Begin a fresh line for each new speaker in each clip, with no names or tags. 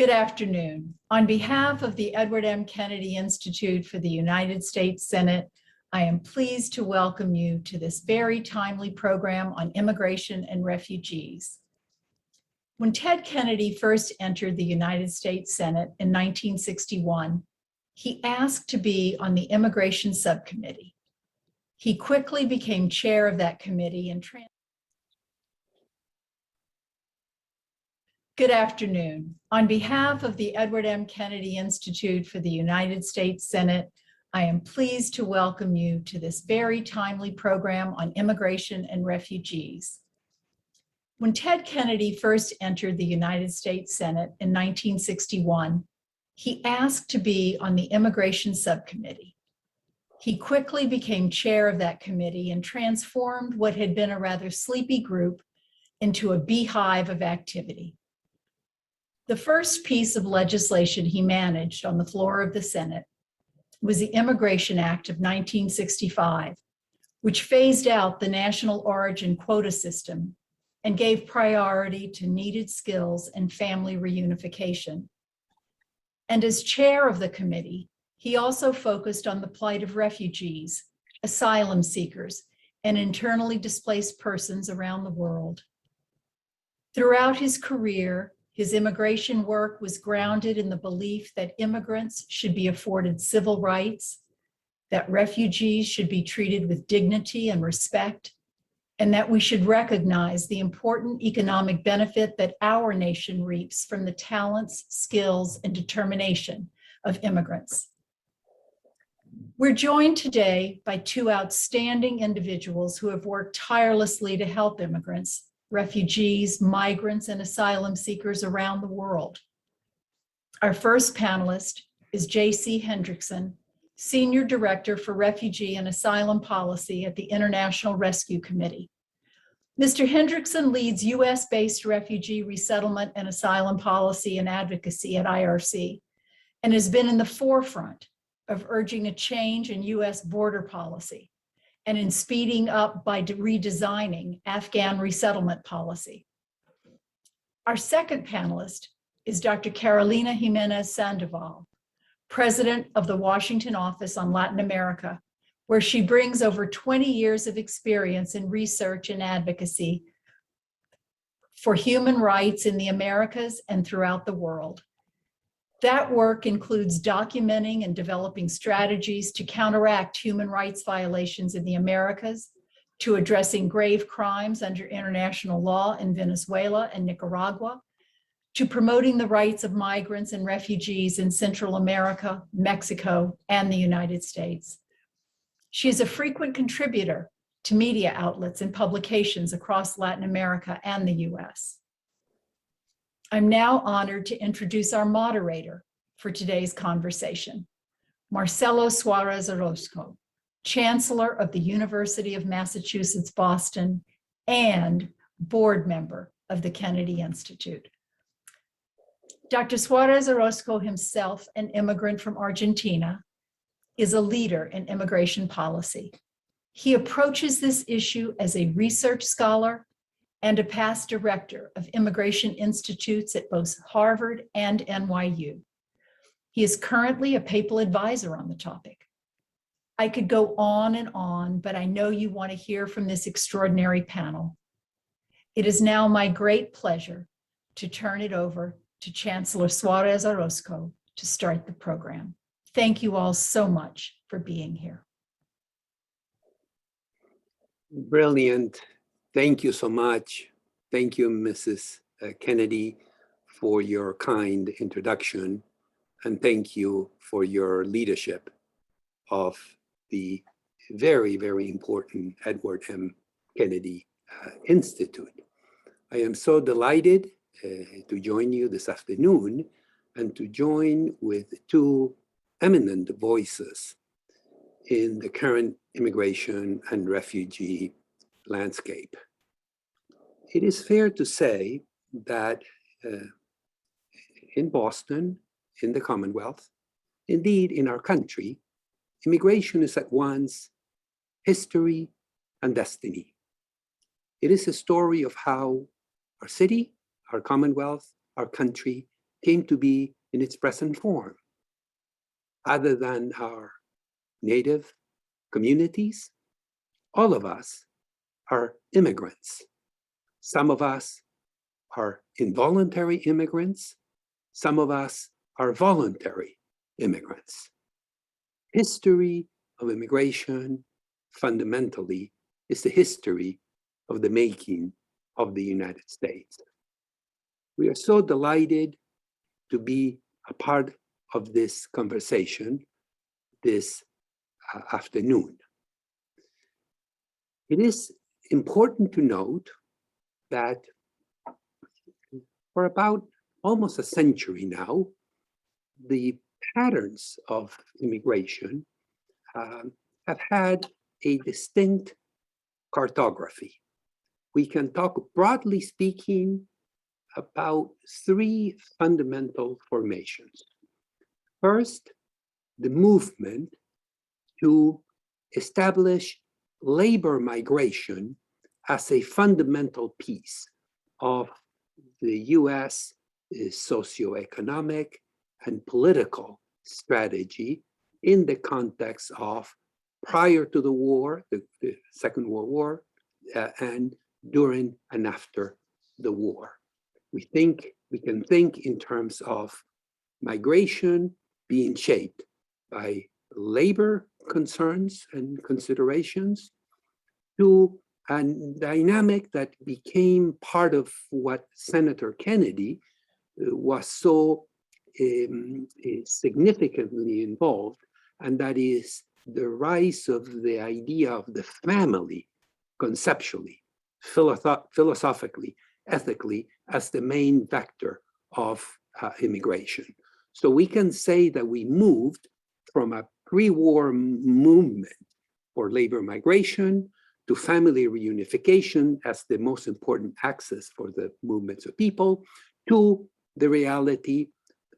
Good afternoon. On behalf of the Edward M. Kennedy Institute for the United States Senate, I am pleased to welcome you to this very timely program on immigration and refugees. When Ted Kennedy first entered the United States Senate in 1961, he asked to be on the Immigration Subcommittee. He quickly became chair of that committee and Good afternoon. On behalf of the Edward M. Kennedy Institute for the United States Senate, I am pleased to welcome you to this very timely program on immigration and refugees. When Ted Kennedy first entered the United States Senate in 1961, he asked to be on the Immigration Subcommittee. He quickly became chair of that committee and transformed what had been a rather sleepy group into a beehive of activity. The first piece of legislation he managed on the floor of the Senate was the Immigration Act of 1965, which phased out the national origin quota system and gave priority to needed skills and family reunification. And as chair of the committee, he also focused on the plight of refugees, asylum seekers, and internally displaced persons around the world. Throughout his career, his immigration work was grounded in the belief that immigrants should be afforded civil rights, that refugees should be treated with dignity and respect, and that we should recognize the important economic benefit that our nation reaps from the talents, skills, and determination of immigrants. We're joined today by two outstanding individuals who have worked tirelessly to help immigrants, refugees, migrants, and asylum seekers around the world. Our first panelist is J.C. Hendrickson, Senior Director for Refugee and Asylum Policy at the International Rescue Committee. Mr. Hendrickson leads U.S.-based refugee resettlement and asylum policy and advocacy at IRC, and has been in the forefront of urging a change in U.S. border policy and in speeding up by redesigning Afghan resettlement policy. Our second panelist is Dr. Carolina Jimenez Sandoval, President of the Washington Office on Latin America, where she brings over 20 years of experience in research and advocacy for human rights in the Americas and throughout the world. That work includes documenting and developing strategies to counteract human rights violations in the Americas, to addressing grave crimes under international law in Venezuela and Nicaragua, to promoting the rights of migrants and refugees in Central America, Mexico, and the United States. She is a frequent contributor to media outlets and publications across Latin America and the US. I'm now honored to introduce our moderator for today's conversation, Marcelo Suarez Orozco, Chancellor of the University of Massachusetts, Boston, and board member of the Kennedy Institute. Dr. Suarez Orozco himself, an immigrant from Argentina, is a leader in immigration policy. He approaches this issue as a research scholar and a past director of immigration institutes at both Harvard and NYU. He is currently a papal advisor on the topic. I could go on, but I know you want to hear from this extraordinary panel. It is now my great pleasure to turn it over to Chancellor Suarez Orozco to start the program. Thank you all so much for being here.
Brilliant. Thank you so much. Thank you, Mrs. Kennedy, for your kind introduction. And thank you for your leadership of the very, very important Edward M. Kennedy Institute. I am so delighted to join you this afternoon and to join with two eminent voices in the current immigration and refugee landscape. It is fair to say that in Boston, in the Commonwealth, indeed in our country, immigration is at once history and destiny. It is a story of how our city, our Commonwealth, our country came to be in its present form. Other than our native communities, all of us are immigrants. Some of us are involuntary immigrants. Some of us are voluntary immigrants. History of immigration fundamentally is the history of the making of the United States. We are so delighted to be a part of this conversation this afternoon. It is important to note that for about almost a century now, the patterns of immigration have had a distinct cartography. We can talk, broadly speaking, about three fundamental formations. First, the movement to establish labor migration as a fundamental piece of the US socioeconomic and political strategy in the context of prior to the war, the Second World War, and during and after the war. We can think in terms of migration being shaped by labor concerns and considerations to a dynamic that became part of what Senator Kennedy was so significantly involved, and that is the rise of the idea of the family conceptually, philosophically, ethically, as the main vector of immigration. So we can say that we moved from a pre-war movement for labor migration to family reunification as the most important axis for the movements of people, to the reality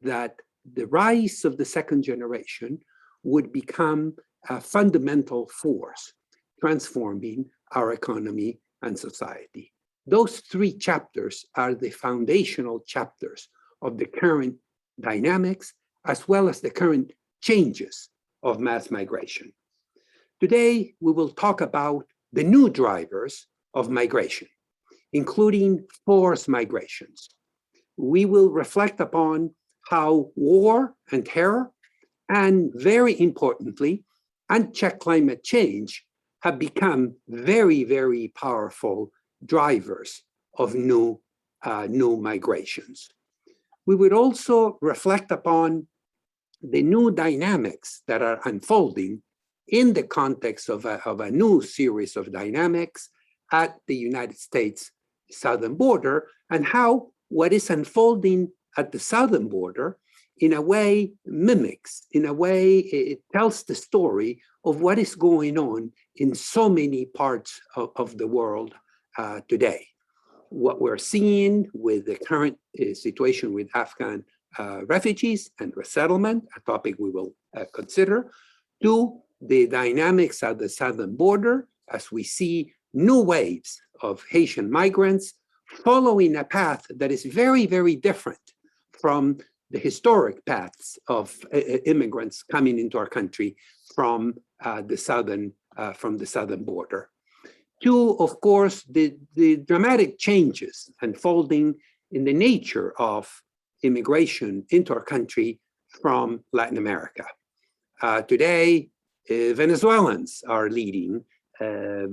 that the rise of the second generation would become a fundamental force transforming our economy and society. Those three chapters are the foundational chapters of the current dynamics, as well as the current changes of mass migration. Today, we will talk about the new drivers of migration, including forced migrations. We will reflect upon how war and terror, and very importantly, unchecked climate change have become very, very powerful drivers of new migrations. We would also reflect upon the new dynamics that are unfolding in the context of a new series of dynamics at the United States southern border, and how what is unfolding at the southern border in a way mimics, in a way it tells the story of what is going on in so many parts of the world today. What we're seeing with the current situation with Afghan refugees and resettlement, a topic we will consider, to the dynamics at the southern border as we see new waves of Haitian migrants following a path that is very, very different from the historic paths of immigrants coming into our country from the southern border. To, of course, the dramatic changes unfolding in the nature of immigration into our country from Latin America. Today, Venezuelans are leading as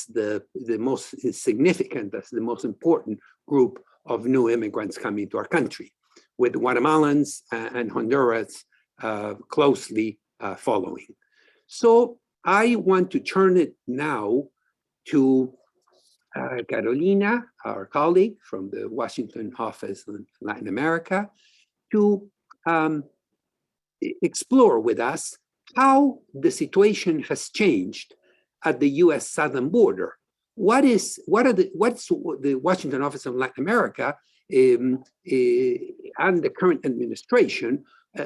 the most significant, as the most important group of new immigrants coming to our country, with Guatemalans and Honduras closely following. So I want to turn it now to Carolina, our colleague from the Washington office in Latin America, to explore with us how the situation has changed at the US southern border. What's the Washington office of Latin America and the current administration,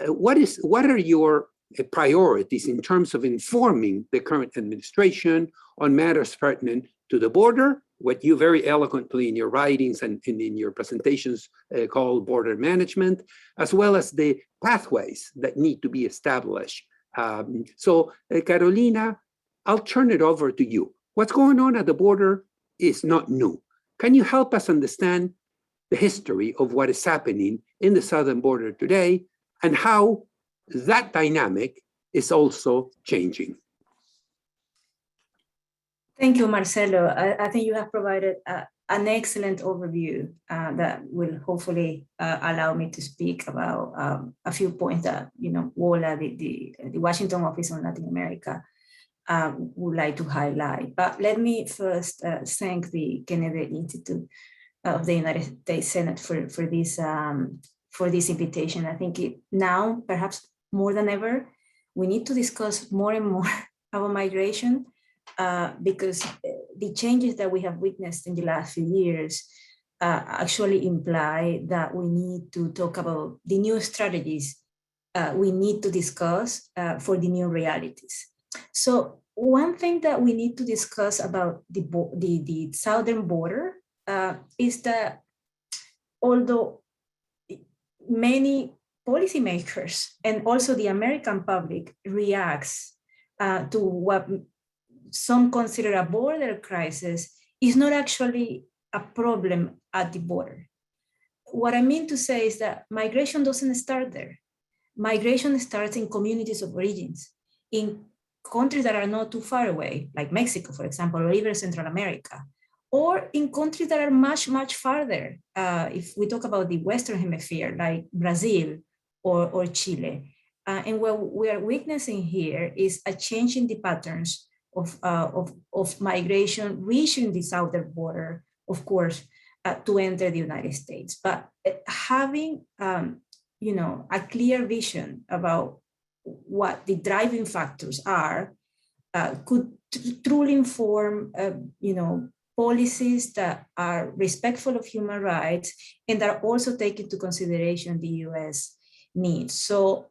what are your priorities in terms of informing the current administration on matters pertinent to the border what you very eloquently in your writings and in your presentations call border management, as well as the pathways that need to be established. Carolina, I'll turn it over to you. What's going on at the border is not new. Can you help us understand the history of what is happening in the southern border today and how that dynamic is also changing?
Thank you, Marcelo. I think you have provided an excellent overview that will hopefully allow me to speak about a few points that, WOLA, the Washington Office on Latin America, would like to highlight. But let me first thank the Kennedy Institute of the United States Senate for this invitation. I think now, perhaps more than ever, we need to discuss more and more about migration because the changes that we have witnessed in the last few years actually imply that we need to talk about the new strategies we need to discuss for the new realities. So one thing that we need to discuss about the southern border is that although many policymakers and also the American public reacts to what some consider a border crisis, is not actually a problem at the border. What I mean to say is that migration doesn't start there. Migration starts in communities of origins, in countries that are not too far away, like Mexico, for example, or even Central America, or in countries that are much, much farther. If we talk about the Western Hemisphere, like Brazil or Chile. And what we are witnessing here is a change in the patterns of migration reaching the southern border, of course, to enter the United States. But having a clear vision about what the driving factors are could truly inform policies that are respectful of human rights and that also take into consideration the US needs. So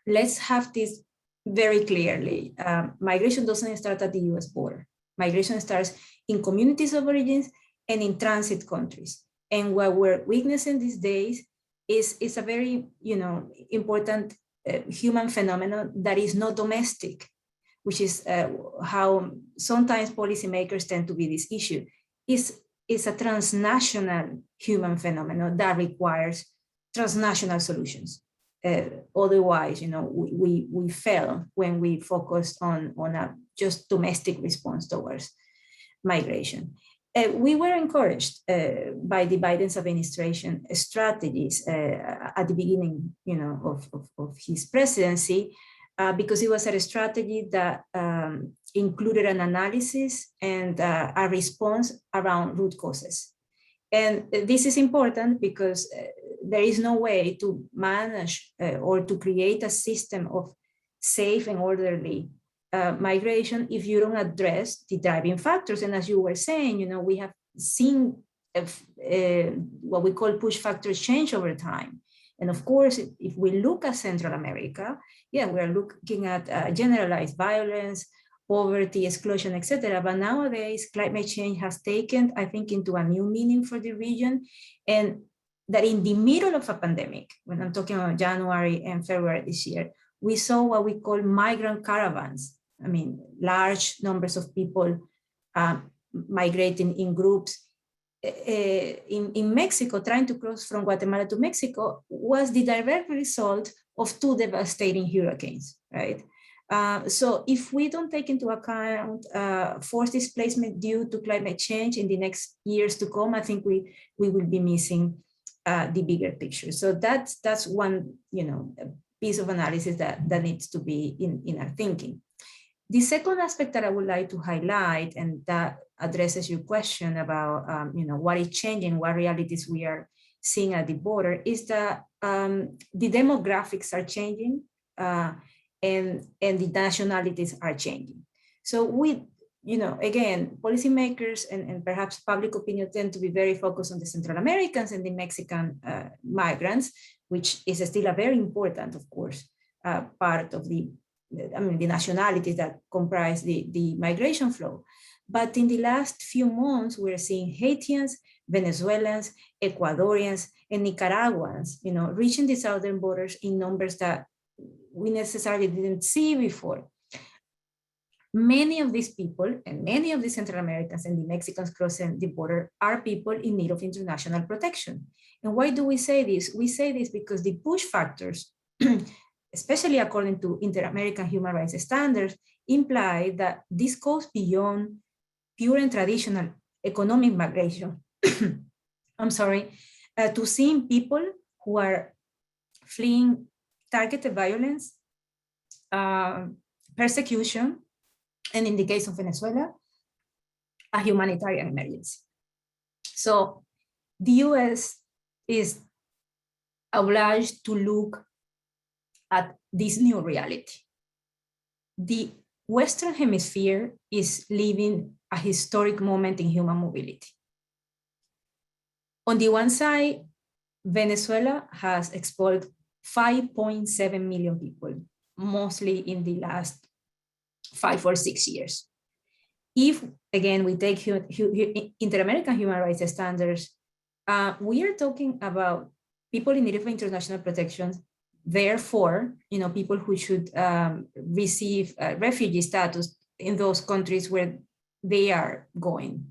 let's have this very clearly. Migration doesn't start at the US border. Migration starts in communities of origins and in transit countries. And what we're witnessing these days is a very important human phenomenon that is not domestic, which is how sometimes policymakers tend to be this issue. It's a transnational human phenomenon that requires transnational solutions. Otherwise, we fail when we focus on a just domestic response towards migration. We were encouraged by the Biden's administration strategies at the beginning, of his presidency, because it was a strategy that included an analysis and a response around root causes. And this is important because there is no way to manage or to create a system of safe and orderly migration if you don't address the driving factors. And as you were saying, we have seen what we call push factors change over time. And of course, if we look at Central America, we are looking at generalized violence, poverty, exclusion, etc. But nowadays, climate change has taken, I think, into a new meaning for the region. And that in the middle of a pandemic, when I'm talking about January and February this year, we saw what we call migrant caravans. I mean, large numbers of people migrating in groups. In Mexico, trying to cross from Guatemala to Mexico was the direct result of two devastating hurricanes, right? So if we don't take into account forced displacement due to climate change in the next years to come, I think we will be missing the bigger picture. So that's one piece of analysis that needs to be in our thinking. The second aspect that I would like to highlight, and that addresses your question about what is changing, what realities we are seeing at the border, is that the demographics are changing and the nationalities are changing. So again, policymakers and perhaps public opinion tend to be very focused on the Central Americans and the Mexican migrants, which is still a very important, of course, part of the nationalities that comprise the migration flow. But in the last few months, we're seeing Haitians, Venezuelans, Ecuadorians, and Nicaraguans, reaching the southern borders in numbers that we necessarily didn't see before. Many of these people and many of the Central Americans and the Mexicans crossing the border are people in need of international protection. And why do we say this? We say this because the push factors, especially according to Inter-American human rights standards, imply that this goes beyond pure and traditional economic migration. I'm sorry, to seeing people who are fleeing targeted violence, persecution, and in the case of Venezuela, a humanitarian emergency. So the US is obliged to look at this new reality. The Western Hemisphere is living a historic moment in human mobility. On the one side, Venezuela has expelled 5.7 million people, mostly in the last 5 or 6 years. If, again, we take Inter-American human rights standards, we are talking about people in need of international protection. Therefore, people who should receive refugee status in those countries where they are going.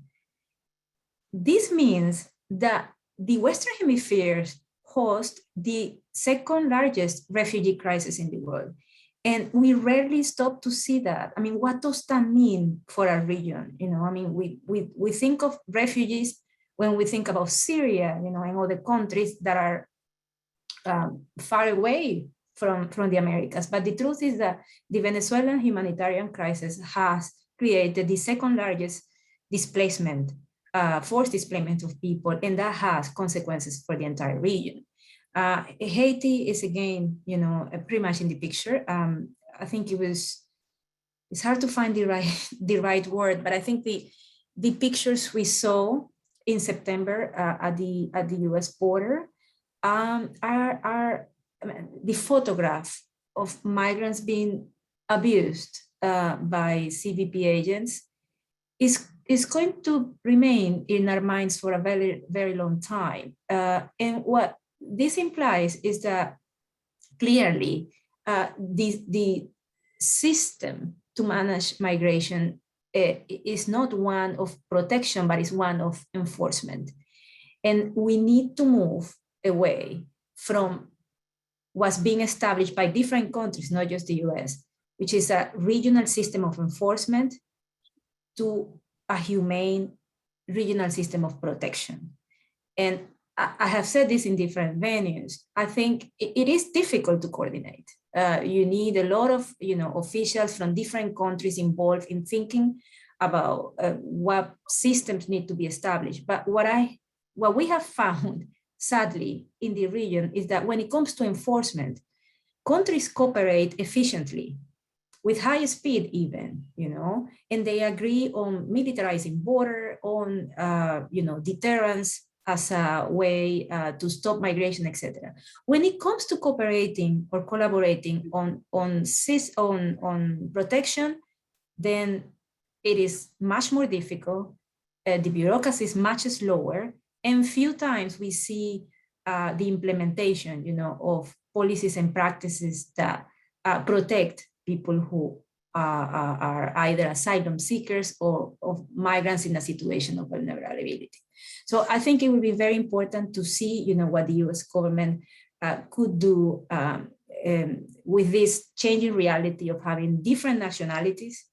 This means that the Western Hemisphere hosts the second largest refugee crisis in the world. And we rarely stop to see that. I mean, what does that mean for our region? We think of refugees when we think about Syria, and other countries that are far away from the Americas. But the truth is that the Venezuelan humanitarian crisis has created the second largest displacement, forced displacement of people, and that has consequences for the entire region. Haiti is again, pretty much in the picture. I think it's hard to find the right word, but I think the pictures we saw in September at the US border are the photograph of migrants being abused by CBP agents is going to remain in our minds for a very, very long time. And what this implies is that clearly the system to manage migration is not one of protection, but is one of enforcement. And we need to move away from what's being established by different countries, not just the US, which is a regional system of enforcement, to a humane regional system of protection. And I have said this in different venues. I think it is difficult to coordinate. You need a lot of officials from different countries involved in thinking about what systems need to be established. But what we have found, sadly, in the region is that when it comes to enforcement, countries cooperate efficiently, with high speed even, and they agree on militarizing border, on deterrence as a way to stop migration, etc. When it comes to cooperating or collaborating on protection, then it is much more difficult. The bureaucracy is much slower, and few times we see the implementation, of policies and practices that protect people who are either asylum seekers or of migrants in a situation of vulnerability. So I think it would be very important to see, what the US government could do with this changing reality of having different nationalities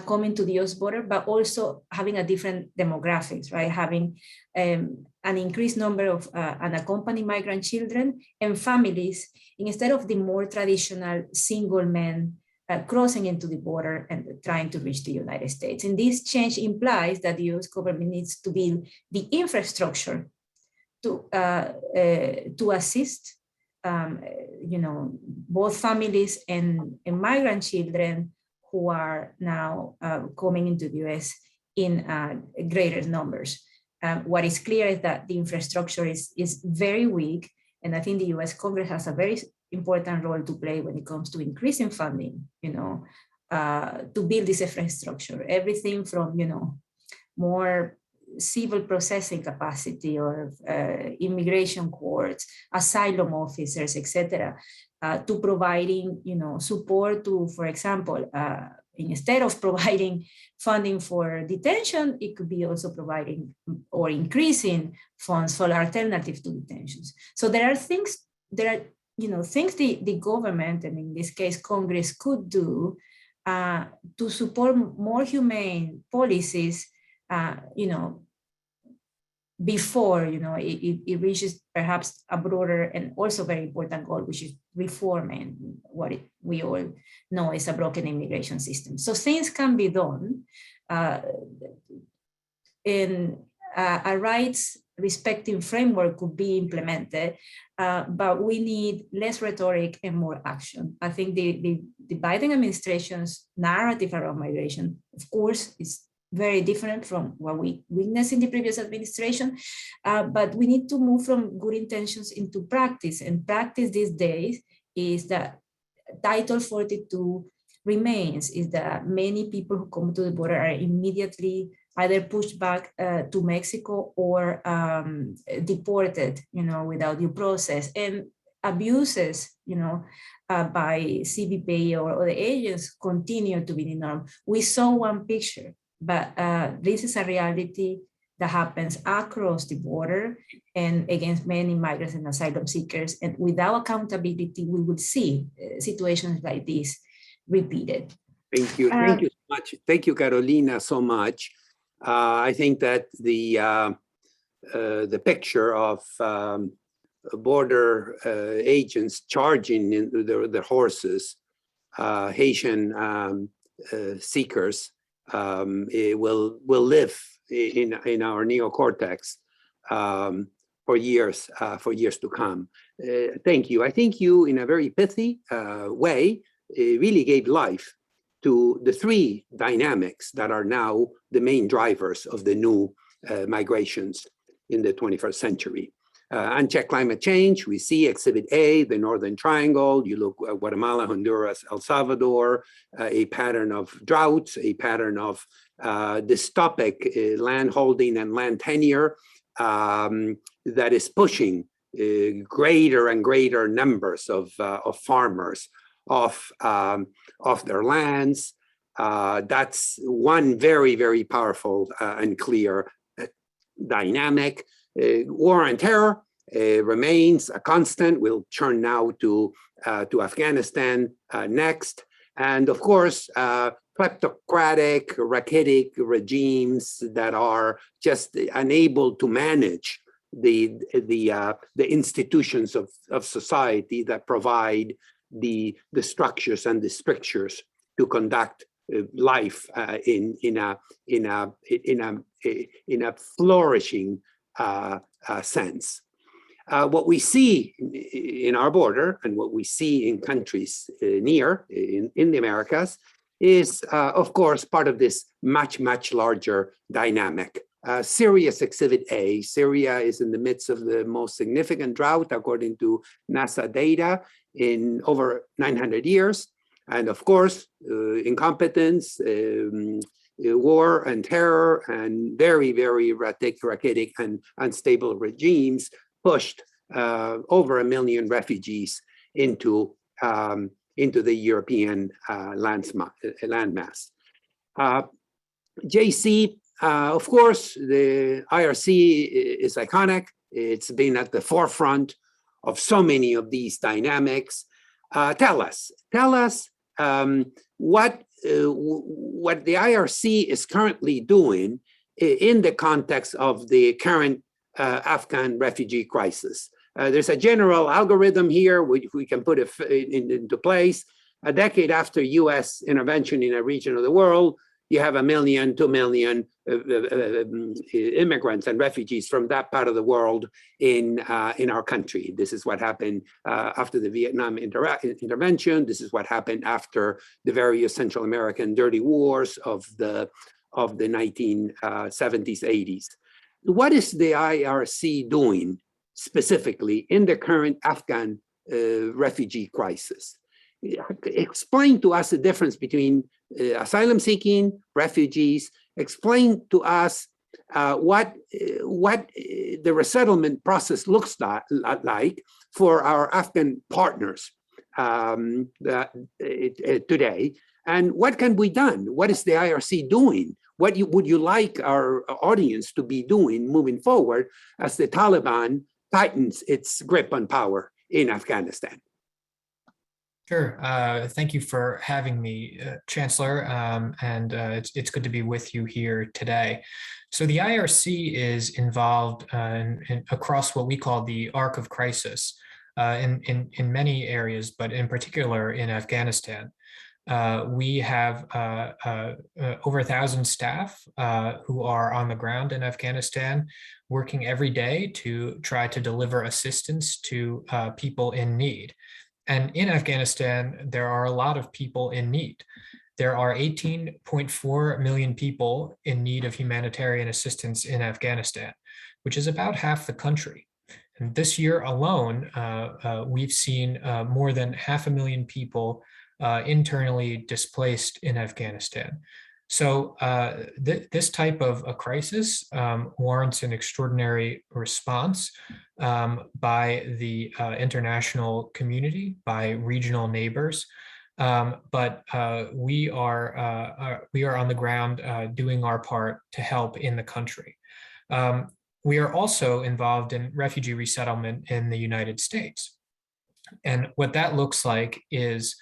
coming to the US border, but also having a different demographics, right? Having an increased number of unaccompanied migrant children and families, instead of the more traditional single men crossing into the border and trying to reach the United States. And this change implies that the US government needs to build the infrastructure to assist both families and migrant children who are now coming into the US in greater numbers. What is clear is that the infrastructure is very weak, and I think the US Congress has a very important role to play when it comes to increasing funding, to build this infrastructure. Everything from, more civil processing capacity or immigration courts, asylum officers, etc., to providing, support to, for example, instead of providing funding for detention, it could be also providing or increasing funds for alternative to detentions. So there are things the government, and in this case, Congress, could do to support more humane policies, before it reaches perhaps a broader and also very important goal, which is reforming what we all know is a broken immigration system. So things can be done in a rights respecting framework could be implemented, but we need less rhetoric and more action. I think the Biden administration's narrative around migration, of course, is very different from what we witnessed in the previous administration, but we need to move from good intentions into practice. And practice these days is that Title 42 remains, is that many people who come to the border are immediately either pushed back to Mexico or deported, without due process. And abuses, by CBP or other agents continue to be the norm. We saw one picture, but this is a reality that happens across the border and against many migrants and asylum seekers. And without accountability, we would see situations like this repeated.
Thank you. Thank you so much. Thank you, Carolina, so much. I think that the picture of border agents charging their horses, Haitian seekers, it will live in our neocortex for years to come. Thank you. I think you, in a very pithy way, really gave life to the three dynamics that are now the main drivers of the new migrations in the 21st century. Unchecked climate change, we see Exhibit A, the Northern Triangle. You look at Guatemala, Honduras, El Salvador, a pattern of droughts, a pattern of dystopic land holding and land tenure that is pushing greater and greater numbers of farmers off their lands. That's one very, very powerful and clear dynamic. War on terror remains a constant. We'll turn now to Afghanistan next. And of course, kleptocratic, rachitic regimes that are just unable to manage the institutions of society that provide the structures and the strictures to conduct life in a flourishing sense. What we see in our border and what we see in countries near in the Americas is, of course, part of this much, much larger dynamic. Syria's Exhibit A. Syria is in the midst of the most significant drought, according to NASA data, in over 900 years. And of course, incompetence, war and terror, and very, very rachitic and unstable regimes pushed over 1 million refugees into the European landmass. JC, of course, the IRC is iconic. It's been at the forefront of so many of these dynamics. Tell us what the IRC is currently doing in the context of the current Afghan refugee crisis. There's a general algorithm here which we can put into place. A decade after US intervention in a region of the world, you have 1 million, 2 million immigrants and refugees from that part of the world in our country. This is what happened after the Vietnam intervention. This is what happened after the various Central American dirty wars of the 1970s, 80s. What is the IRC doing specifically in the current Afghan refugee crisis? Explain to us the difference between asylum seeking refugees explain to us what the resettlement process looks like for our Afghan partners today, and what can be done? What is the IRC doing? What would you like our audience to be doing moving forward as the Taliban tightens its grip on power in Afghanistan?
Sure. Thank you for having me, Chancellor, and it's good to be with you here today. So the IRC is involved across what we call the arc of crisis in many areas, but in particular in Afghanistan. We have over 1,000 staff who are on the ground in Afghanistan, working every day to try to deliver assistance to people in need. And in Afghanistan, there are a lot of people in need. There are 18.4 million people in need of humanitarian assistance in Afghanistan, which is about half the country. And this year alone, we've seen more than 500,000 people internally displaced in Afghanistan. So this type of a crisis warrants an extraordinary response by the international community, by regional neighbors. But we are on the ground doing our part to help in the country. We are also involved in refugee resettlement in the United States. And what that looks like is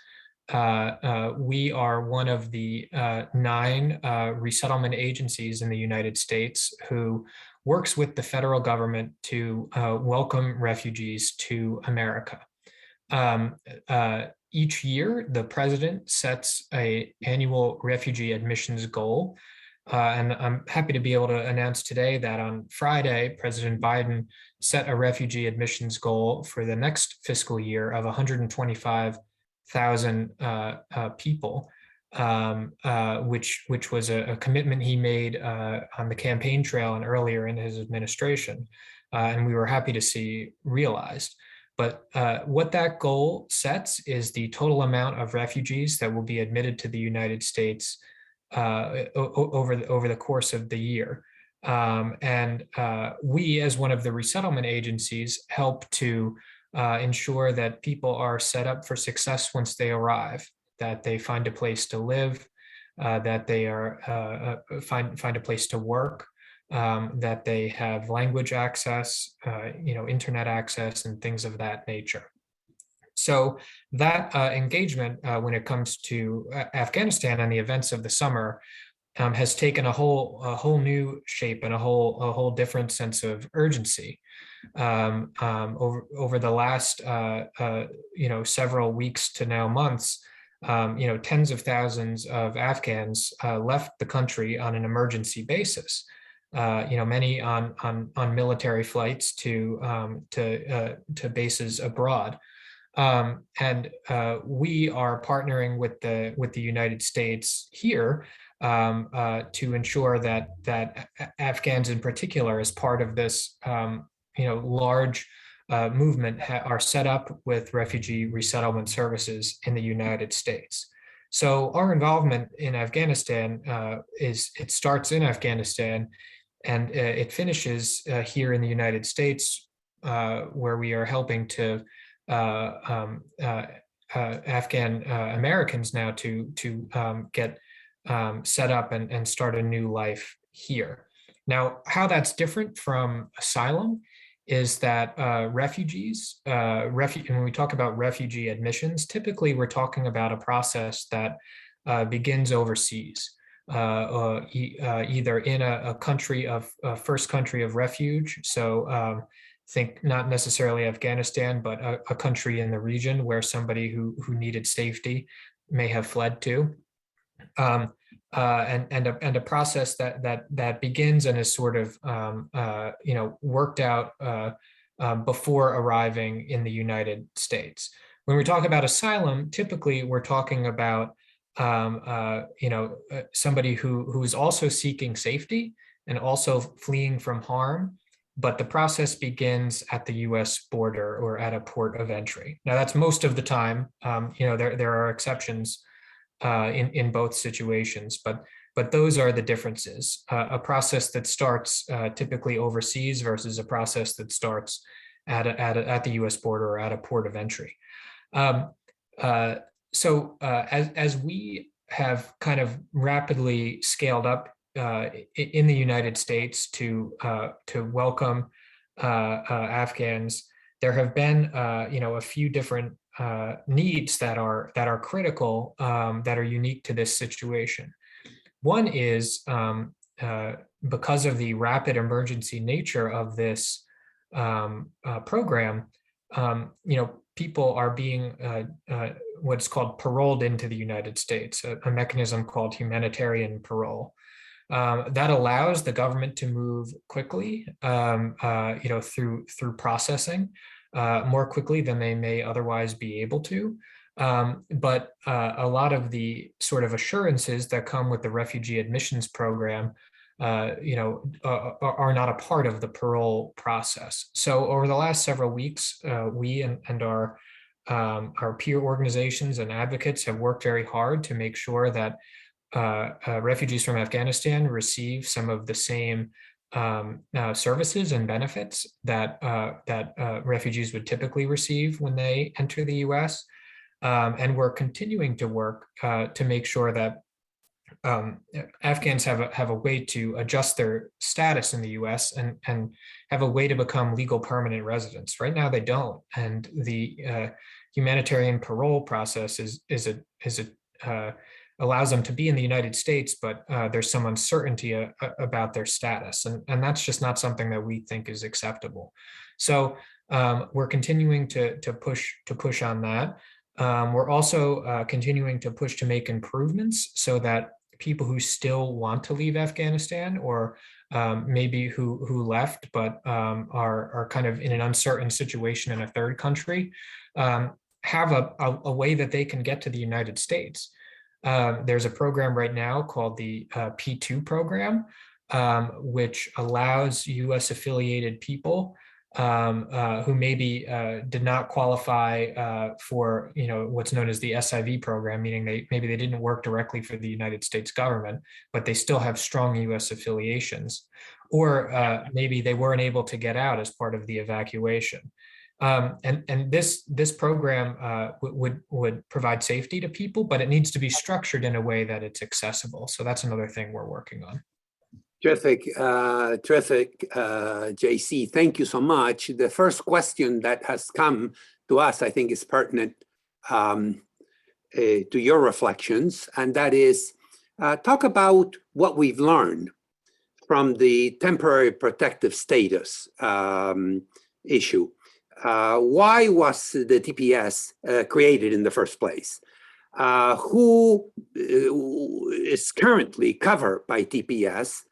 we are one of the 9 resettlement agencies in the United States who works with the federal government to welcome refugees to America. Each year, the president sets an annual refugee admissions goal. And I'm happy to be able to announce today that on Friday, President Biden set a refugee admissions goal for the next fiscal year of 125,000 people, which was a commitment he made on the campaign trail and earlier in his administration, and we were happy to see realized. But what that goal sets is the total amount of refugees that will be admitted to the United States over the course of the year. And we, as one of the resettlement agencies, help to ensure that people are set up for success once they arrive, that they find a place to live, that they are find a place to work, that they have language access, internet access, and things of that nature. So that engagement, when it comes to Afghanistan and the events of the summer, has taken a whole new shape and a whole different sense of urgency. Over the last several weeks to now months, tens of thousands of Afghans left the country on an emergency basis. Many on military flights to bases abroad. And we are partnering with the United States here to ensure that Afghans in particular, as part of this large movement, are set up with refugee resettlement services in the United States. So our involvement in Afghanistan it starts in Afghanistan, and it finishes here in the United States, where we are helping to Afghan Americans now to get set up and start a new life here. Now, how that's different from asylum is that refugees, and when we talk about refugee admissions, typically we're talking about a process that begins overseas, either in a country of first country of refuge. So think not necessarily Afghanistan, but a country in the region where somebody who needed safety may have fled to. And a process that begins and is sort of worked out before arriving in the United States. When we talk about asylum, typically we're talking about somebody who is also seeking safety and also fleeing from harm, but the process begins at the U.S. border or at a port of entry. Now, that's most of the time. There are exceptions in both situations, but but those are the differences. A process that starts typically overseas versus a process that starts at the US border or at a port of entry. As we have kind of rapidly scaled up in the United States to welcome Afghans, there have been a few different needs that are critical, that are unique to this situation. One is because of the rapid emergency nature of this program, people are being what's called paroled into the United States, a mechanism called humanitarian parole. That allows the government to move quickly, through processing more quickly than they may otherwise be able to. But a lot of the sort of assurances that come with the refugee admissions program, are not a part of the parole process. So over the last several weeks, we and our peer organizations and advocates have worked very hard to make sure that refugees from Afghanistan receive some of the same services and benefits that refugees would typically receive when they enter the U.S. And we're continuing to work to make sure that Afghans have a way to adjust their status in the U.S. and have a way to become legal permanent residents. Right now, they don't, and the humanitarian parole process allows them to be in the United States, but there's some uncertainty about their status, and that's just not something that we think is acceptable. So we're continuing to push on that. We're also continuing to push to make improvements so that people who still want to leave Afghanistan, or maybe who left but are kind of in an uncertain situation in a third country, have a way that they can get to the United States. There's a program right now called the P2 program, which allows US affiliated people who maybe did not qualify for what's known as the SIV program, meaning maybe they didn't work directly for the United States government, but they still have strong US affiliations, or maybe they weren't able to get out as part of the evacuation. And this program would provide safety to people, but it needs to be structured in a way that it's accessible. So that's another thing we're working on.
Terrific, JC. Thank you so much. The first question that has come to us, I think, is pertinent to your reflections, and that is, talk about what we've learned from the temporary protective status issue. Why was the TPS created in the first place? Who is currently covered by TPS?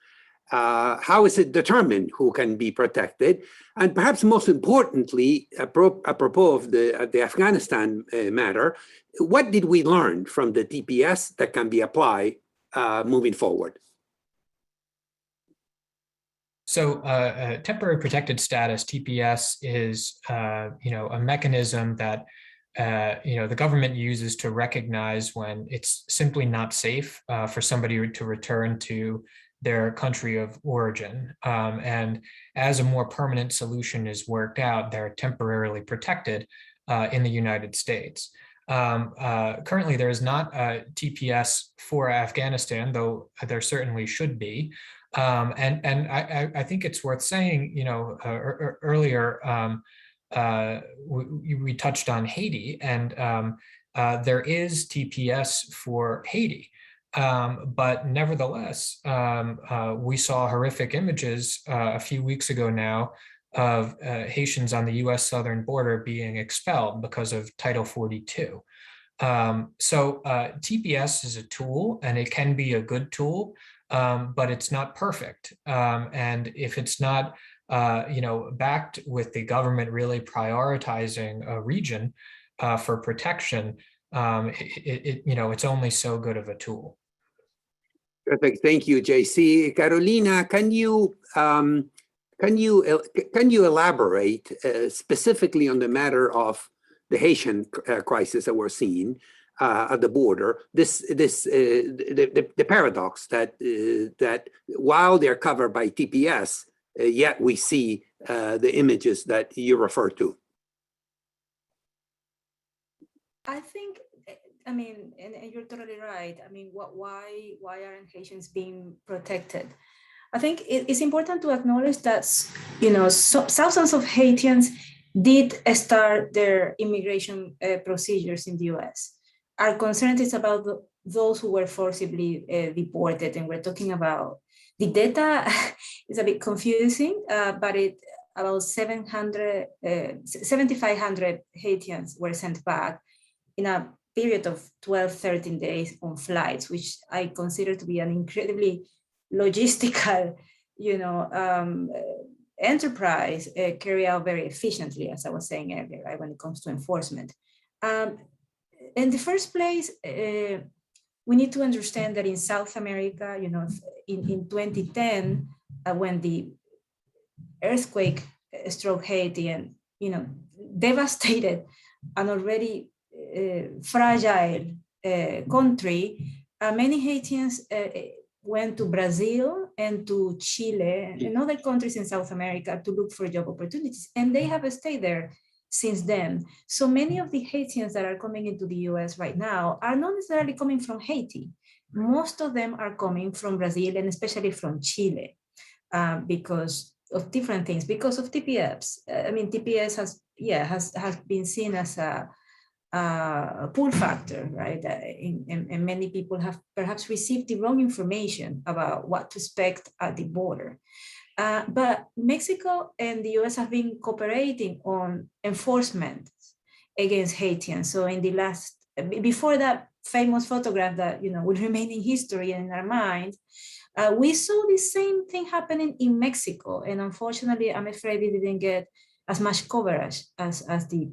How is it determined who can be protected? And perhaps most importantly, apropos of the Afghanistan matter, what did we learn from the TPS that can be applied moving forward?
So temporary protected status, TPS, is a mechanism that the government uses to recognize when it's simply not safe for somebody to return to their country of origin. And as a more permanent solution is worked out, they're temporarily protected in the United States. Currently, there is not a TPS for Afghanistan, though there certainly should be. And I think it's worth saying, earlier, we touched on Haiti, and there is TPS for Haiti. But nevertheless, we saw horrific images a few weeks ago now of Haitians on the US southern border being expelled because of Title 42. So TPS is a tool, and it can be a good tool, but it's not perfect. And if it's not backed with the government really prioritizing a region for protection, it's only so good of a tool.
Perfect. Thank you, JC. Carolina, can you specifically on the matter of the Haitian crisis that we're seeing? at the border. The paradox that while they're covered by TPS, yet we see the images that you refer to.
I think, I mean, and you're totally right. I mean, why aren't Haitians being protected? I think it's important to acknowledge that, you know, thousands of Haitians did start their immigration procedures in the US. Our concern is about those who were forcibly deported, and we're talking about the data is a bit confusing, but about 7,500 Haitians were sent back in a period of 12, 13 days on flights, which I consider to be an incredibly logistical, you know, enterprise carried out very efficiently, as I was saying earlier, right, when it comes to enforcement. In the first place, we need to understand that in South America, you know, in 2010, when the earthquake struck Haiti and, you know, devastated an already fragile country, many Haitians went to Brazil and to Chile and other countries in South America to look for job opportunities, and they have stayed there since then. So many of the Haitians that are coming into the US right now are not necessarily coming from Haiti. Most of them are coming from Brazil and especially from Chile because of different things, because of TPS. I mean, TPS has been seen as a pull factor, right? And many people have perhaps received the wrong information about what to expect at the border. But Mexico and the US have been cooperating on enforcement against Haitians. So in the last, before that famous photograph that, you know, will remain in history and in our minds, we saw the same thing happening in Mexico. And unfortunately, I'm afraid we didn't get as much coverage as the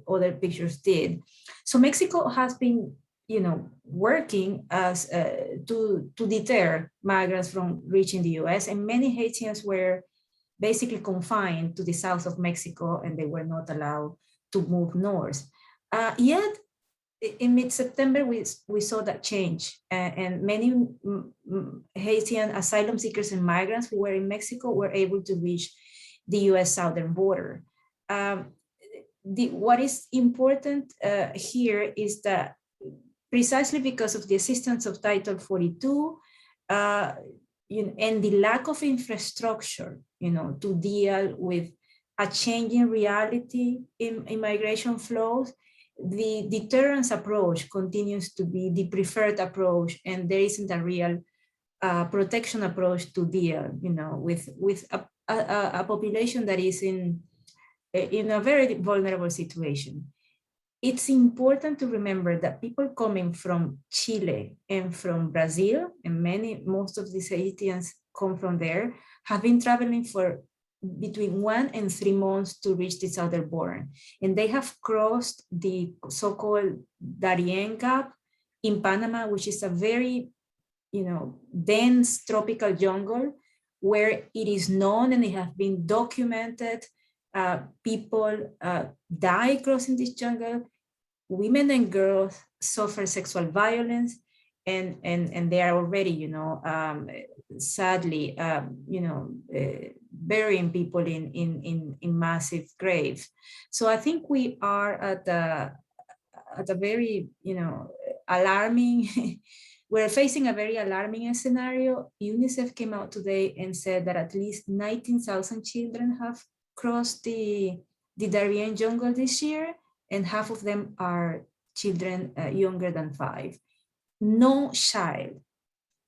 other pictures did. So Mexico has been, you know, working as to deter migrants from reaching the US, and many Haitians were basically confined to the south of Mexico, and they were not allowed to move north. Yet, in mid-September, we saw that change, and many Haitian asylum seekers and migrants who were in Mexico were able to reach the US southern border. What is important here is that precisely because of the existence of Title 42 and the lack of infrastructure, you know, to deal with a changing reality in immigration flows, the deterrence approach continues to be the preferred approach, and there isn't a real protection approach to deal, you know, with a population that is in a very vulnerable situation. It's important to remember that people coming from Chile and from Brazil, and most of these Haitians come from there, have been traveling for between 1 and 3 months to reach the southern border. And they have crossed the so-called Darien Gap in Panama, which is a very, you know, dense tropical jungle where it is known and it has been documented. People die crossing this jungle. Women and girls suffer sexual violence, and they are already, you know, sadly, you know, burying people in massive graves. So I think we are at a very, you know, alarming. We're facing a very alarming scenario. UNICEF came out today and said that at least 19,000 children have crossed the Darien jungle this year, and half of them are children younger than 5. No child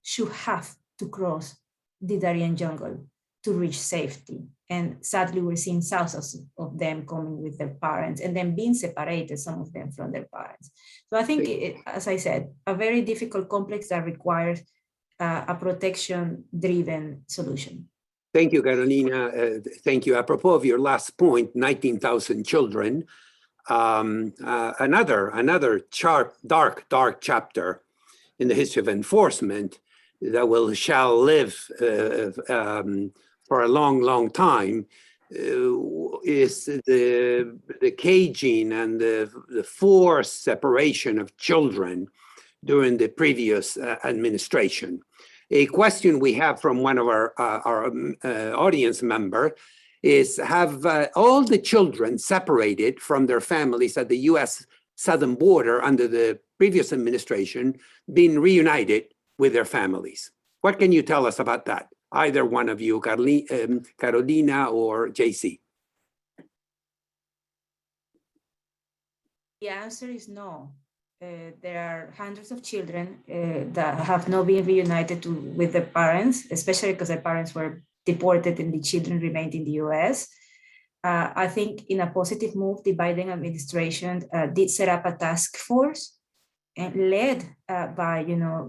should have to cross the Darien jungle to reach safety. And sadly, we're seeing thousands of them coming with their parents and then being separated, some of them from their parents. So I think, as I said, a very difficult complex that requires a protection-driven solution.
Thank you, Carolina. Thank you. Apropos of your last point, 19,000 children, another dark chapter in the history of enforcement that shall live for a long time is the caging and the forced separation of children during the previous administration. A question we have from one of our audience member is, have all the children separated from their families at the U.S. southern border under the previous administration been reunited with their families? What can you tell us about that? Either one of you, Carolina or JC.
The answer is no. There are hundreds of children that have not been reunited with their parents, especially because their parents were deported and the children remained in the US. I think in a positive move, the Biden administration did set up a task force and led by,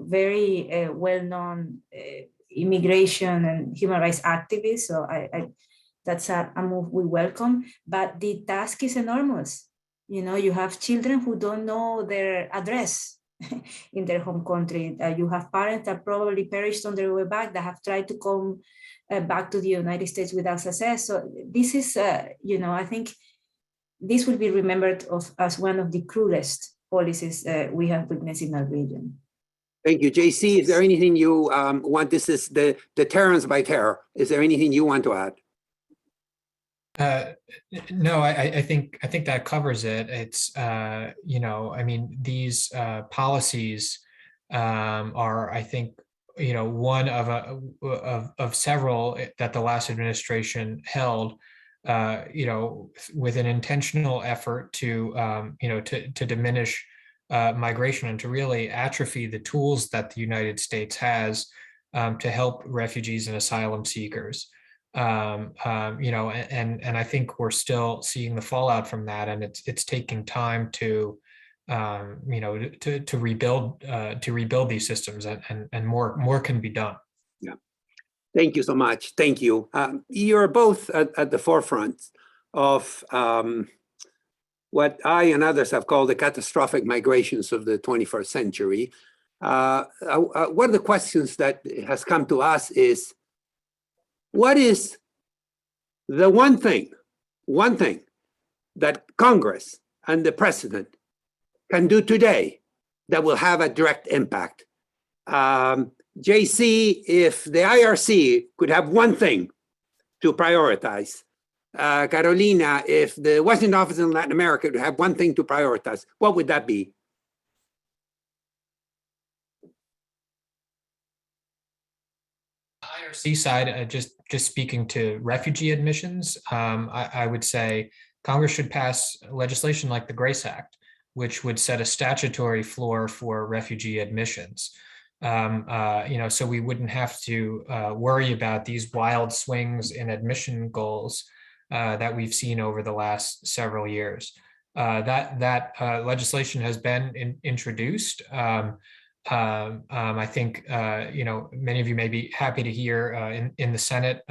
very well-known immigration and human rights activists. So that's a move we welcome, but the task is enormous. You have children who don't know their address in their home country. You have parents that probably perished on their way back, that have tried to come back to the United States without success. So this is, I think this will be remembered as one of the cruelest policies we have witnessed in our region.
Thank you. JC, is there anything you want? This is the deterrence by terror. Is there anything you want to add?
No, I think that covers it. It's these policies are, I think, one of several that the last administration held, with an intentional effort to diminish migration and to really atrophy the tools that the United States has to help refugees and asylum seekers. And I think we're still seeing the fallout from that, and it's taking time to rebuild these systems, and more can be done.
Yeah, thank you so much. Thank you. You're both at the forefront of what I and others have called the catastrophic migrations of the 21st century. One of the questions that has come to us is, what is the one thing that Congress and the president can do today that will have a direct impact? JC, if the IRC could have one thing to prioritize, Carolina, if the Washington office in Latin America could have one thing to prioritize, what would that be?
IRC side, just speaking to refugee admissions, I would say Congress should pass legislation like the GRACE Act, which would set a statutory floor for refugee admissions. So we wouldn't have to worry about these wild swings in admission goals that we've seen over the last several years. That legislation has been introduced. I think many of you may be happy to hear in the Senate,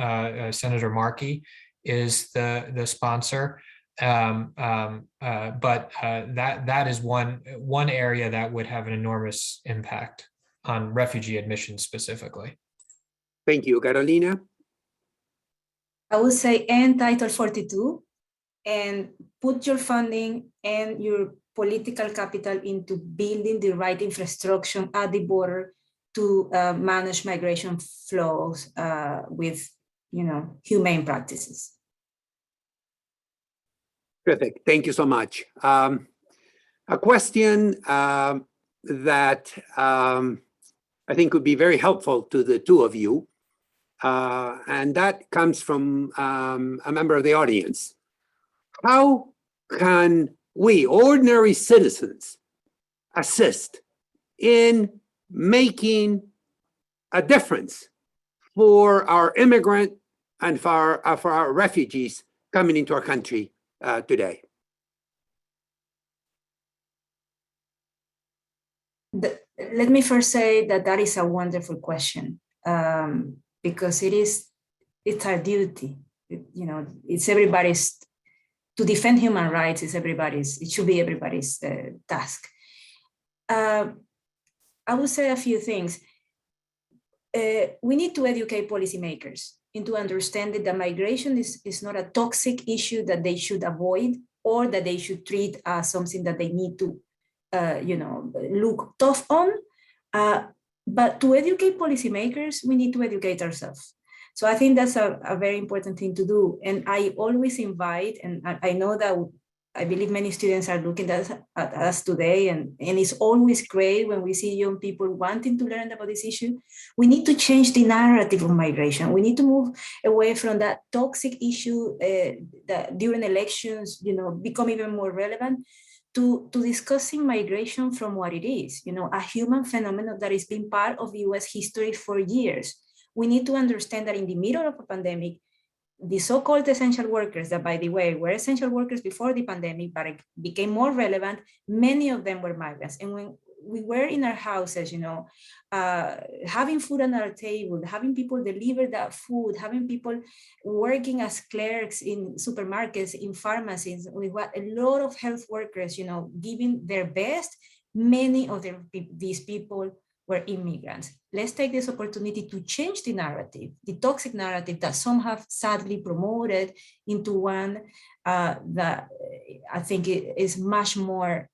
Senator Markey is the sponsor, but that is one area that would have an enormous impact on refugee admissions specifically.
Thank you, Carolina.
I would say end Title 42 and put your funding and your political capital into building the right infrastructure at the border to manage migration flows with, humane practices.
Terrific. Thank you so much. A question that I think would be very helpful to the two of you, and that comes from a member of the audience. How can we, ordinary citizens, assist in making a difference for our immigrant and for our refugees coming into our country today?
Let me first say that is a wonderful question, because it's our duty. It's everybody's. To defend human rights it should be everybody's task. I will say a few things. We need to educate policymakers into understanding that migration is not a toxic issue that they should avoid or that they should treat as something that they need to, look tough on. But to educate policymakers, we need to educate ourselves. So I think that's a very important thing to do. And I always invite, and I know that I believe many students are looking at us today, and it's always great when we see young people wanting to learn about this issue. We need to change the narrative of migration. We need to move away from that toxic issue that during elections, become even more relevant to discussing migration from what it is, a human phenomenon that has been part of US history for years. We need to understand that in the middle of a pandemic, the so-called essential workers that, by the way, were essential workers before the pandemic, but it became more relevant, many of them were migrants. And when we were in our houses, having food on our table, having people deliver that food, having people working as clerks in supermarkets, in pharmacies, we had a lot of health workers, giving their best. Many of these people were immigrants. Let's take this opportunity to change the narrative, the toxic narrative that some have sadly promoted, into one that I think is much more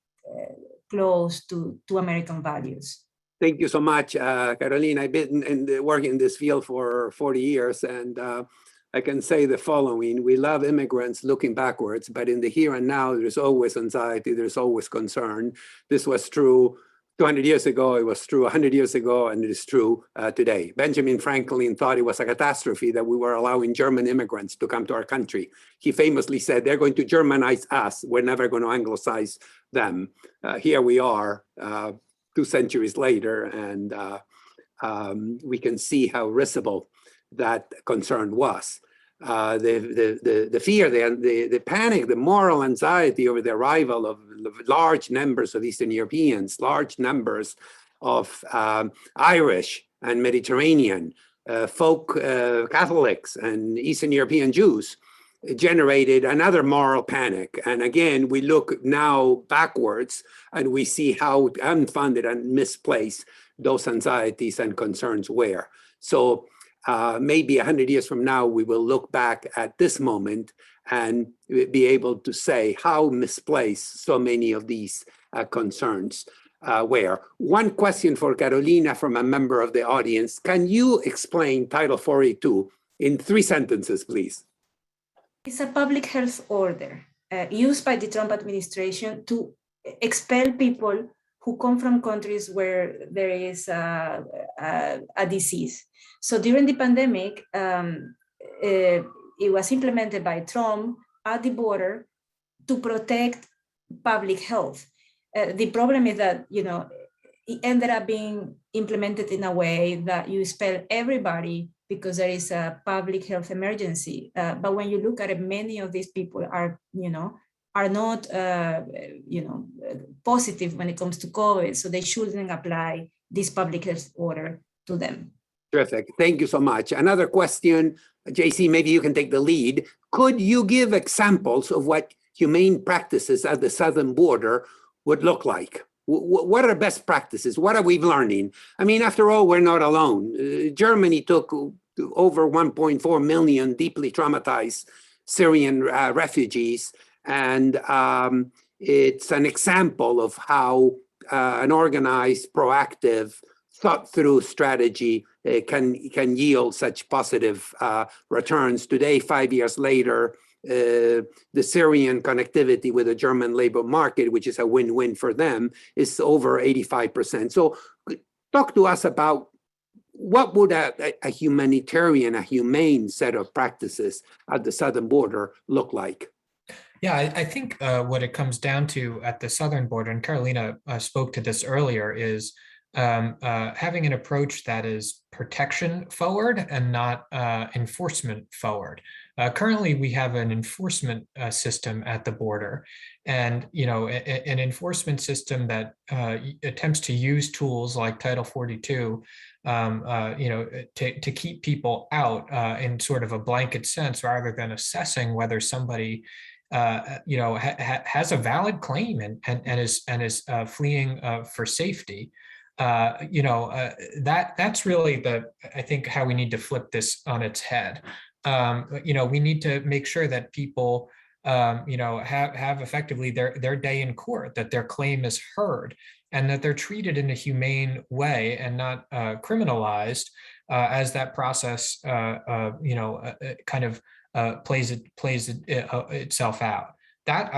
close to American values.
Thank you so much, Carolina. I've been working in this field for 40 years, and I can say the following. We love immigrants looking backwards, but in the here and now, there's always anxiety, there's always concern. This was true 200 years ago, it was true 100 years ago, and it is true today. Benjamin Franklin thought it was a catastrophe that we were allowing German immigrants to come to our country. He famously said, they're going to Germanize us, we're never going to Anglicize them. Here we are 2 centuries later, and we can see how risible that concern was. The fear, the panic, the moral anxiety over the arrival of large numbers of Eastern Europeans, large numbers of Irish and Mediterranean folk Catholics and Eastern European Jews generated another moral panic. And again, we look now backwards and we see how unfounded and misplaced those anxieties and concerns were. So maybe 100 years from now, we will look back at this moment and be able to say how misplaced so many of these concerns were. One question for Carolina from a member of the audience. Can you explain Title 42 in 3 sentences, please?
It's a public health order used by the Trump administration to expel people who come from countries where there is a disease. So during the pandemic, it was implemented by Trump at the border to protect public health. The problem is that, it ended up being implemented in a way that you expel everybody because there is a public health emergency. But when you look at it, many of these people are not, positive when it comes to COVID, so they shouldn't apply this public health order to them.
Terrific. Thank you so much. Another question, JC, maybe you can take the lead. Could you give examples of what humane practices at the southern border would look like? What are best practices? What are we learning? I mean, after all, we're not alone. Germany took over 1.4 million deeply traumatized Syrian refugees. And it's an example of how an organized, proactive, thought-through strategy can yield such positive returns. Today, 5 years later, the Syrian connectivity with the German labor market, which is a win-win for them, is over 85%. So talk to us about what would a humanitarian, a humane set of practices at the southern border look like?
Yeah, I think what it comes down to at the southern border, and Carolina spoke to this earlier, is having an approach that is protection forward and not enforcement forward. Currently, we have an enforcement system at the border, and an enforcement system that attempts to use tools like Title 42, to keep people out in sort of a blanket sense, rather than assessing whether somebody has a valid claim and is fleeing for safety. that's really I think how we need to flip this on its head. We need to make sure that people, have effectively their day in court, that their claim is heard, and that they're treated in a humane way and not criminalized as that process, kind of plays itself out. That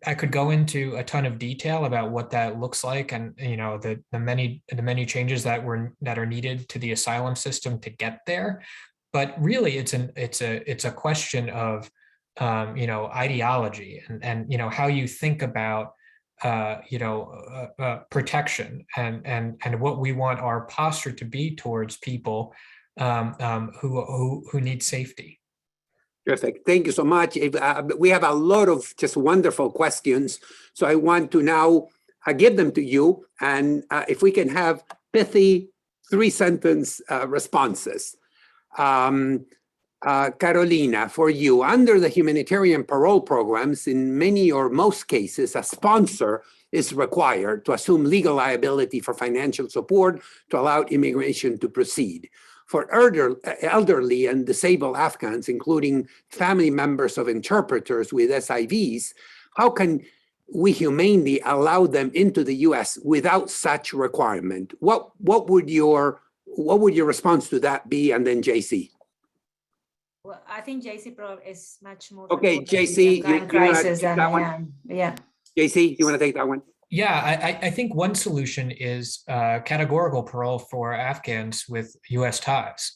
I could go into a ton of detail about what that looks like, and the many changes that are needed to the asylum system to get there. But really, it's a question of ideology and how you think about protection and what we want our posture to be towards people who need safety.
Perfect. Thank you so much. We have a lot of just wonderful questions. So I want to now give them to you. And if we can have pithy 3-sentence responses. Carolina, for you, under the humanitarian parole programs, in many or most cases, a sponsor is required to assume legal liability for financial support to allow immigration to proceed. For elderly and disabled Afghans, including family members of interpreters with SIVs, how can we humanely allow them into the U.S. without such requirement? What would your response to that be? And then JC.
Well, I think JC probably is much more.
Okay, JC, you want to take that one?
Yeah.
JC, you want to take that one?
Yeah, I think one solution is categorical parole for Afghans with U.S. ties.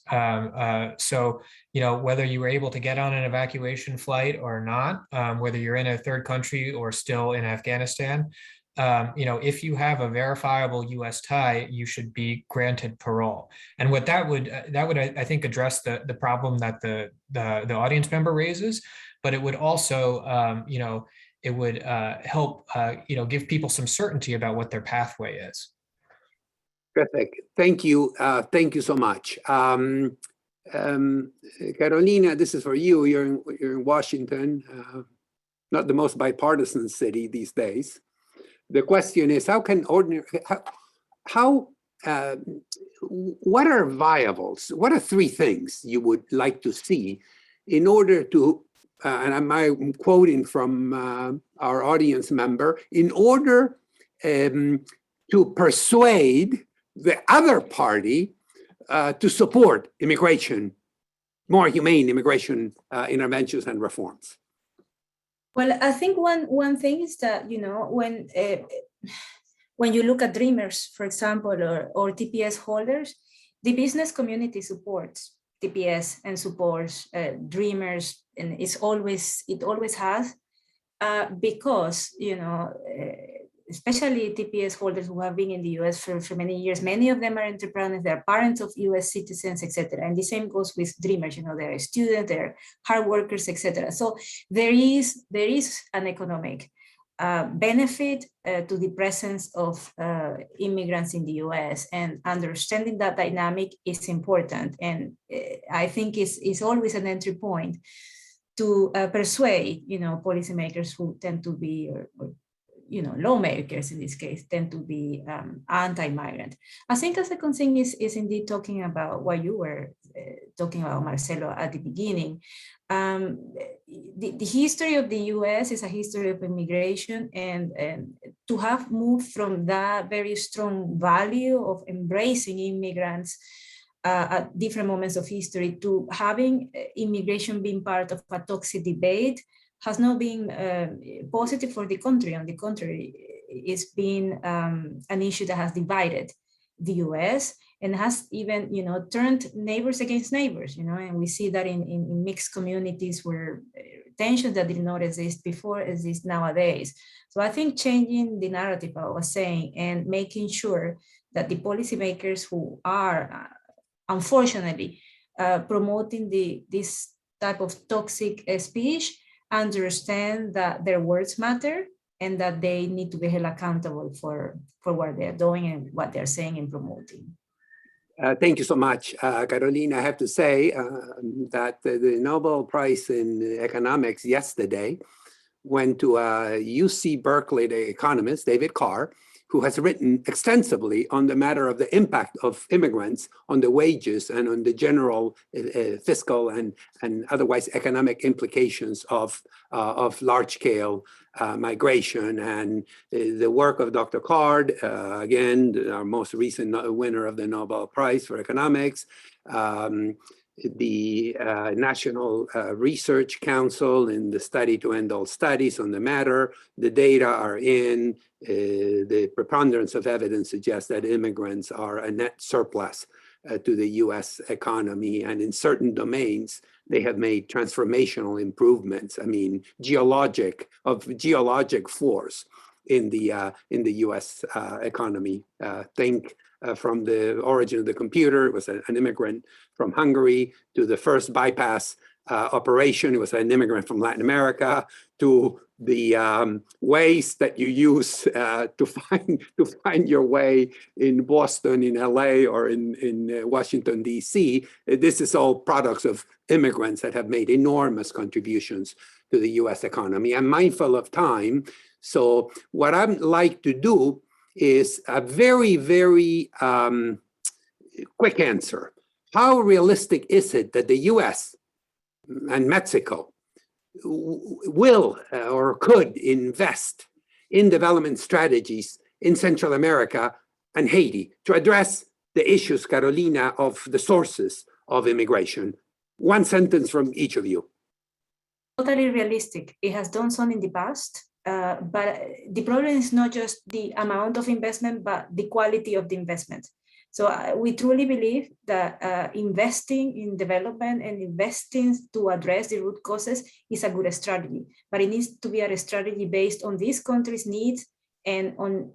So, whether you were able to get on an evacuation flight or not, whether you're in a third country or still in Afghanistan, if you have a verifiable U.S. tie, you should be granted parole. And what that would I think address the problem that the audience member raises, but it would also it would help give people some certainty about what their pathway is.
Perfect. Thank you. Thank you so much. Carolina, this is for you. You're in Washington, not the most bipartisan city these days. The question is, what are viables? What are 3 things you would like to see in order to, and I'm quoting from our audience member, in order to persuade the other party to support immigration, more humane immigration interventions and reforms?
Well, I think one thing is that, when you look at Dreamers, for example, or TPS holders, the business community supports TPS and supports Dreamers, and it always has, because, especially TPS holders who have been in the US for many years, many of them are entrepreneurs, they're parents of US citizens, etc. And the same goes with Dreamers, they're students, they're hard workers, etc. So there is an economic benefit to the presence of immigrants in the US, and understanding that dynamic is important. And I think it's always an entry point to persuade, policymakers who tend to be, or lawmakers in this case, tend to be anti-migrant. I think a second thing is indeed talking about what you were talking about, Marcelo, at the beginning. The history of the US is a history of immigration, and to have moved from that very strong value of embracing immigrants at different moments of history to having immigration being part of a toxic debate has not been positive for the country. On the contrary, it's been an issue that has divided the US and has even, turned neighbors against neighbors, and we see that in mixed communities where tensions that did not exist before exist nowadays. So I think changing the narrative, I was saying, and making sure that the policymakers who are, unfortunately, promoting this type of toxic speech understand that their words matter and that they need to be held accountable for what they're doing and what they're saying and promoting.
Thank you so much, Carolina. I have to say that the Nobel Prize in Economics yesterday went to UC Berkeley, the economist, David Carr, who has written extensively on the matter of the impact of immigrants on the wages and on the general fiscal and otherwise economic implications of large-scale migration. And the work of Dr. Card, again, our most recent winner of the Nobel Prize for Economics, the National Research Council in the study to end all studies on the matter. The data are in. The preponderance of evidence suggests that immigrants are a net surplus to the US economy, and in certain domains, they have made transformational improvements. I mean, geologic force in the US economy. Think from the origin of the computer, it was an immigrant from Hungary, to the first bypass operation, it was an immigrant from Latin America, to the ways that you use to find your way in Boston, in LA, or in Washington, DC. This is all products of immigrants that have made enormous contributions to the US economy. I'm mindful of time, so what I'd like to do is a very, very quick answer. How realistic is it that the US and Mexico will or could invest in development strategies in Central America and Haiti to address the issues, Carolina, of the sources of immigration? One sentence from each of you.
Totally realistic. It has done so in the past, but the problem is not just the amount of investment, but the quality of the investment. So we truly believe that investing in development and investing to address the root causes is a good strategy, but it needs to be a strategy based on these countries' needs and on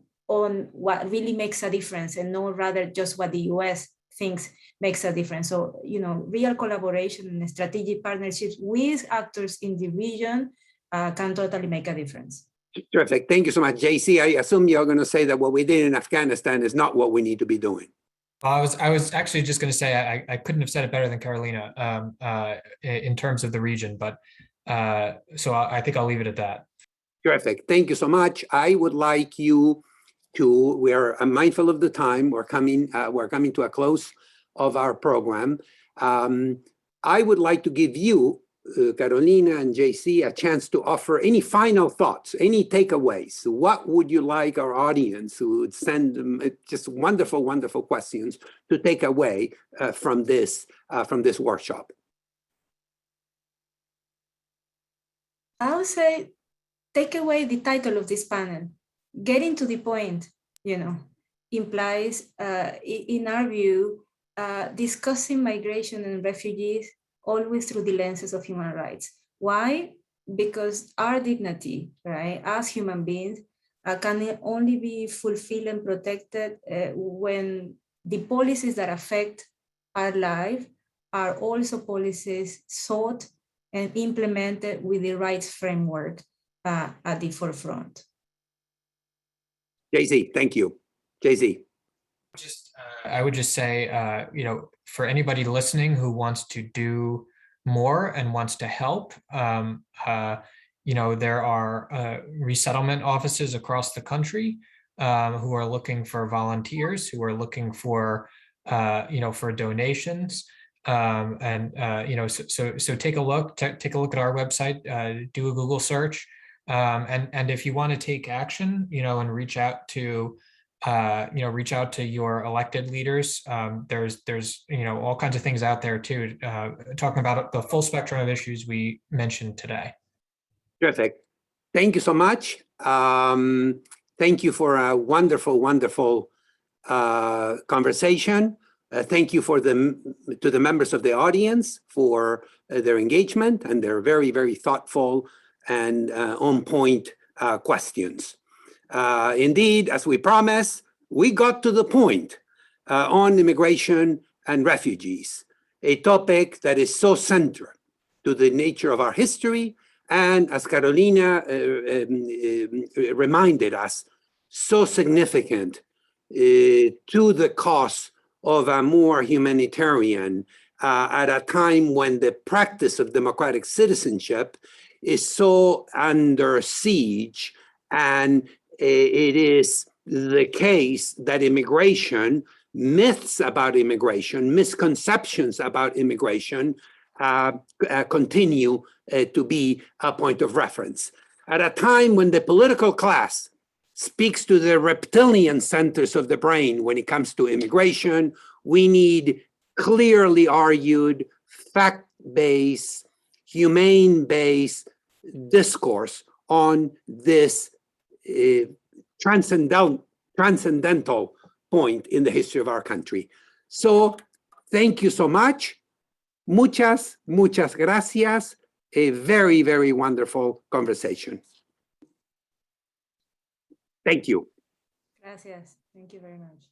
what really makes a difference, and not rather just what the US thinks makes a difference. So, real collaboration and strategic partnerships with actors in the region can totally make a difference.
Terrific. Thank you so much, JC. I assume you're going to say that what we did in Afghanistan is not what we need to be doing.
I was actually just going to say I couldn't have said it better than Carolina in terms of the region, but so I think I'll leave it at that.
Terrific. Thank you so much. I would like you to, we're mindful of the time. We're coming to a close of our program. I would like to give you, Carolina and JC, a chance to offer any final thoughts, any takeaways. What would you like our audience, who would send them just wonderful, wonderful questions, to take away from this workshop?
I would say, take away the title of this panel. Getting to the point, implies, in our view, discussing migration and refugees always through the lenses of human rights. Why? Because our dignity, right, as human beings, can only be fulfilled and protected when the policies that affect our life are also policies sought and implemented with the rights framework at the forefront.
JC, thank you. JC.
I would just say, for anybody listening who wants to do more and wants to help, there are resettlement offices across the country who are looking for volunteers, who are looking for, for donations. So take a look at our website, do a Google search. And if you want to take action, and reach out to your elected leaders. There's all kinds of things out there too, talking about the full spectrum of issues we mentioned today.
Terrific. Thank you so much. Thank you for a wonderful, wonderful conversation. Thank you to the members of the audience for their engagement and their very, very thoughtful and on-point questions. Indeed, as we promised, we got to the point on immigration and refugees, a topic that is so central to the nature of our history, and as Carolina reminded us, so significant to the cause of a more humanitarian at a time when the practice of democratic citizenship is so under siege, and it is the case that immigration, myths about immigration, misconceptions about immigration continue to be a point of reference. At a time when the political class speaks to the reptilian centers of the brain when it comes to immigration, we need clearly argued, fact-based, humane-based discourse on this transcendental point in the history of our country. So thank you so much. Muchas gracias. A very, very wonderful conversation. Thank you.
Gracias. Thank you very much.